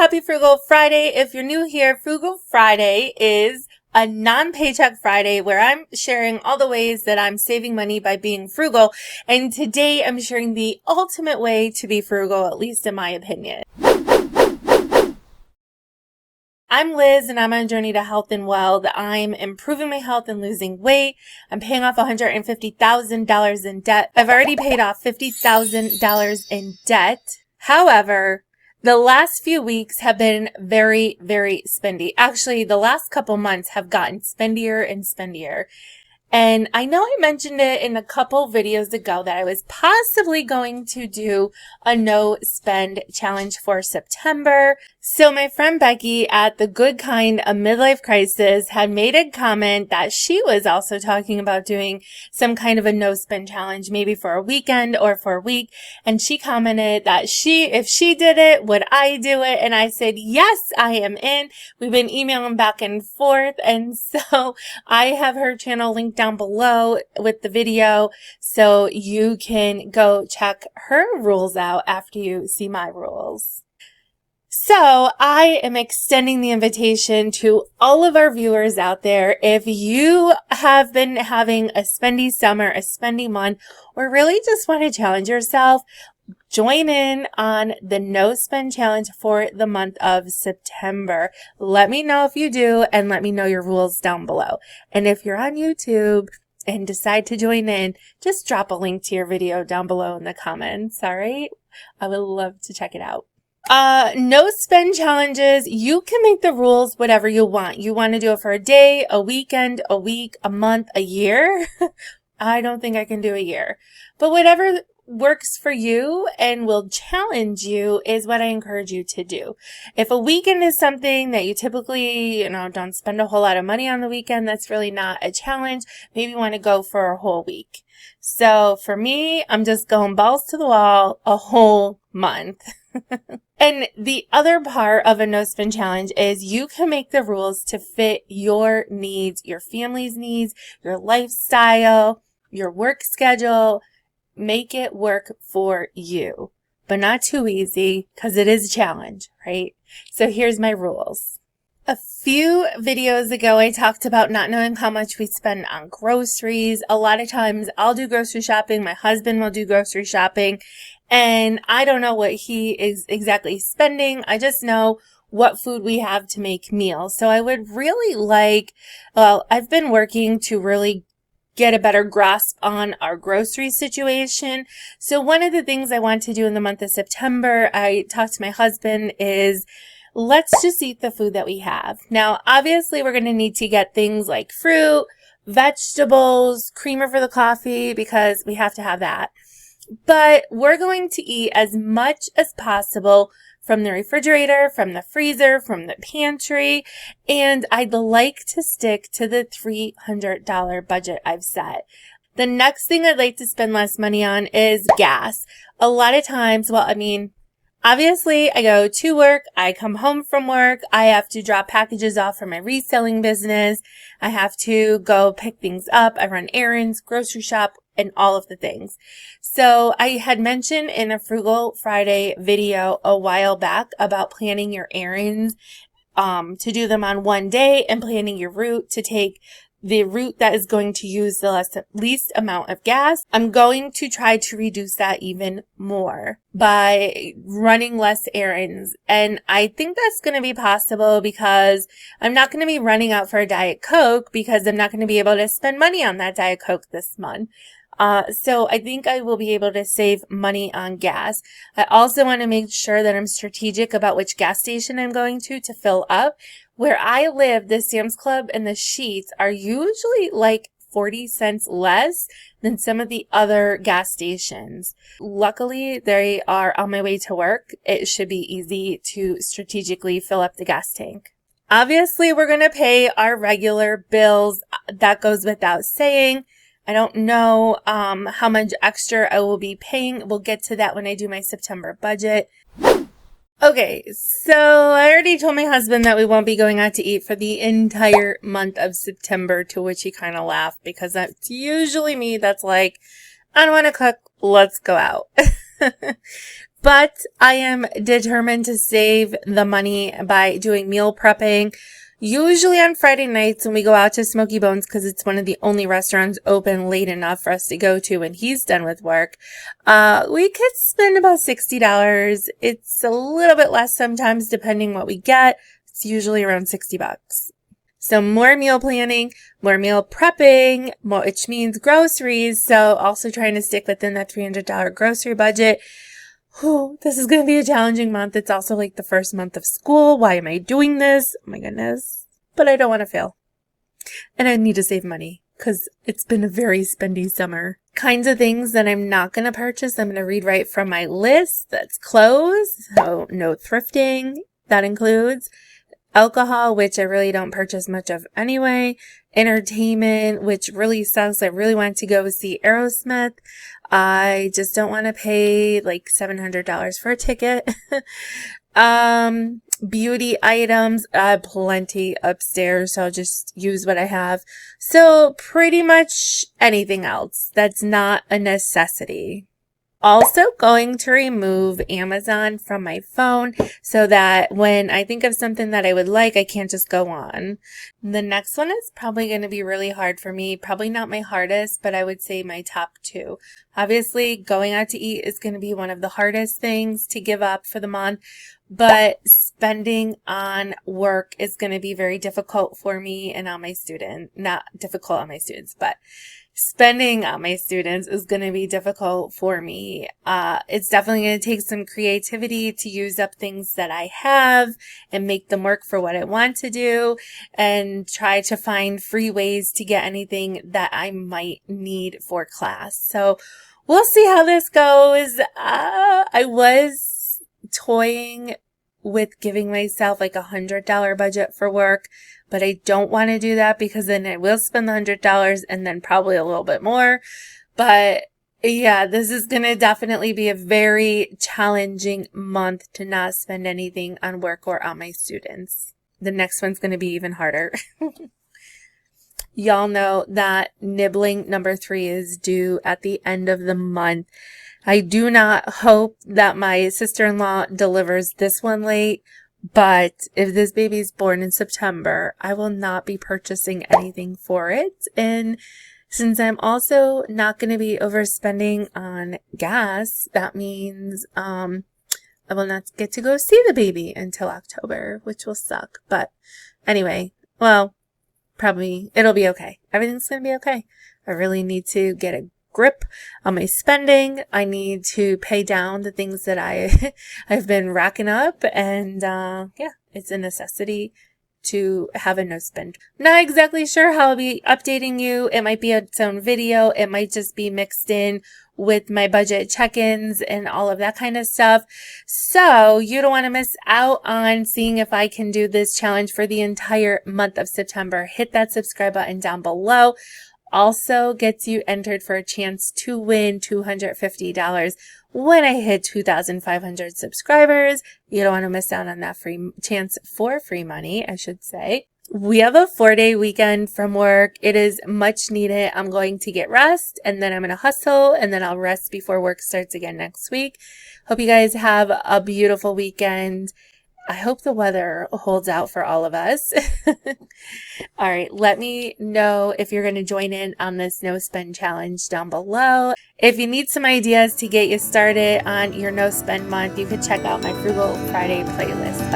Happy Frugal Friday. If you're new here, Frugal Friday is a non-paycheck Friday where I'm sharing all the ways that I'm saving money by being frugal. And today I'm sharing the ultimate way to be frugal, at least in my opinion. I'm Liz and I'm on a journey to health and wealth. I'm improving my health and losing weight. I'm paying off $150,000 in debt. I've already paid off $50,000 in debt. However, the last few weeks have been very, very spendy. Actually, the last couple months have gotten spendier and spendier. And I know I mentioned it in a couple videos ago that I was possibly going to do a no spend challenge for September. So my friend Becky at The Good Kind, a Midlife Crisis, had made a comment that she was also talking about doing some kind of a no spend challenge, maybe for a weekend or for a week. And she commented that if she did it, would I do it? And I said, yes, I am in. We've been emailing back and forth. And so I have her channel linked down below with the video so you can go check her rules out after you see my rules. So I am extending the invitation to all of our viewers out there. If you have been having a spendy summer, a spendy month, or really just want to challenge yourself, join in on the no spend challenge for the month of September. Let me know if you do and let me know your rules down below. And if you're on YouTube and decide to join in, just drop a link to your video down below in the comments. All right. I would love to check it out. No spend challenges. You can make the rules whatever you want. You want to do it for a day, a weekend, a week, a month, a year. I don't think I can do a year, but whatever works for you and will challenge you is what I encourage you to do. If a weekend is something that you typically, don't spend a whole lot of money on the weekend, that's really not a challenge. Maybe you want to go for a whole week. So for me, I'm just going balls to the wall a whole month. And the other part of a no spend challenge is you can make the rules to fit your needs, your family's needs, your lifestyle, your work schedule. Make it work for you, but not too easy because it is a challenge, right? So here's my rules. A few videos ago, I talked about not knowing how much we spend on groceries. A lot of times I'll do grocery shopping. My husband will do grocery shopping, and I don't know what he is exactly spending. I just know what food we have to make meals. So I would really I've been working to really get a better grasp on our grocery situation. So one of the things I want to do in the month of September, I talked to my husband, is let's just eat the food that we have. Now, obviously, we're going to need to get things like fruit, vegetables, creamer for the coffee, because we have to have that. But we're going to eat as much as possible from the refrigerator, from the freezer, from the pantry, and I'd like to stick to the $300 budget I've set. The next thing I'd like to spend less money on is gas. A lot of times, obviously I go to work, I come home from work, I have to drop packages off for my reselling business, I have to go pick things up, I run errands, grocery shop, and all of the things. So I had mentioned in a Frugal Friday video a while back about planning your errands, to do them on one day, and planning your route to take the route that is going to use the least amount of gas. I'm going to try to reduce that even more by running less errands. And I think that's going to be possible because I'm not going to be running out for a Diet Coke because I'm not going to be able to spend money on that Diet Coke this month. So I think I will be able to save money on gas. I also want to make sure that I'm strategic about which gas station I'm going to fill up. Where I live, the Sam's Club and the Sheetz are usually like 40 cents less than some of the other gas stations. Luckily, they are on my way to work. It should be easy to strategically fill up the gas tank. Obviously, we're going to pay our regular bills. That goes without saying. I don't know how much extra I will be paying. We'll get to that when I do my September budget. Okay, so I already told my husband that we won't be going out to eat for the entire month of September, to which he kind of laughed because that's usually me. That's like, I don't want to cook, let's go out. But I am determined to save the money by doing meal prepping. Usually on Friday nights when we go out to Smoky Bones, because it's one of the only restaurants open late enough for us to go to when he's done with work, we could spend about $60. It's a little bit less sometimes depending what we get. It's usually around $60. So more meal planning, more meal prepping, which means groceries. So also trying to stick within that $300 grocery budget. Whew, this is going to be a challenging month. It's also like the first month of school. Why am I doing this? Oh my goodness. But I don't want to fail. And I need to save money because it's been a very spendy summer. Kinds of things that I'm not going to purchase. I'm going to read right from my list. That's clothes. So no thrifting. That includes alcohol, which I really don't purchase much of anyway. Entertainment, which really sucks. I really want to go see Aerosmith. I just don't want to pay like $700 for a ticket. Beauty items, plenty upstairs, so I'll just use what I have. So pretty much anything else that's not a necessity. Also going to remove Amazon from my phone so that when I think of something that I would like, I can't just go on. The next one is probably going to be really hard for me. Probably not my hardest, but I would say my top two. Obviously, going out to eat is going to be one of the hardest things to give up for the month, but spending on work is going to be very difficult for me and on my students. Not difficult on my students, but spending on my students is going to be difficult for me. It's definitely going to take some creativity to use up things that I have and make them work for what I want to do and try to find free ways to get anything that I might need for class. So we'll see how this goes. I was toying with giving myself like $100 budget for work, but I don't want to do that because then I will spend the $100 and then probably a little bit more. But yeah, this is going to definitely be a very challenging month to not spend anything on work or on my students. The next one's going to be even harder. Y'all know that nibbling number 3 is due at the end of the month. I do not hope that my sister-in-law delivers this one late, but if this baby's born in September, I will not be purchasing anything for it. And since I'm also not going to be overspending on gas, that means I will not get to go see the baby until October, which will suck. But anyway, well, probably it'll be okay. Everything's going to be okay. I really need to get a grip on my spending. I need to pay down the things that I've been racking up, and yeah, it's a necessity to have a no spend. Not exactly sure how I'll be updating you. It might be its own video. It might just be mixed in with my budget check-ins and all of that kind of stuff. So you don't want to miss out on seeing if I can do this challenge for the entire month of September. Hit that subscribe button down below. Also gets you entered for a chance to win $250 when I hit 2,500 subscribers. You don't want to miss out on that free chance for free money, I should say. We have a 4-day weekend from work. It is much needed. I'm going to get rest and then I'm going to hustle and then I'll rest before work starts again next week. Hope you guys have a beautiful weekend. I hope the weather holds out for all of us. All right, let me know if you're going to join in on this no spend challenge down below. If you need some ideas to get you started on your no spend month, you can check out my Frugal Friday playlist.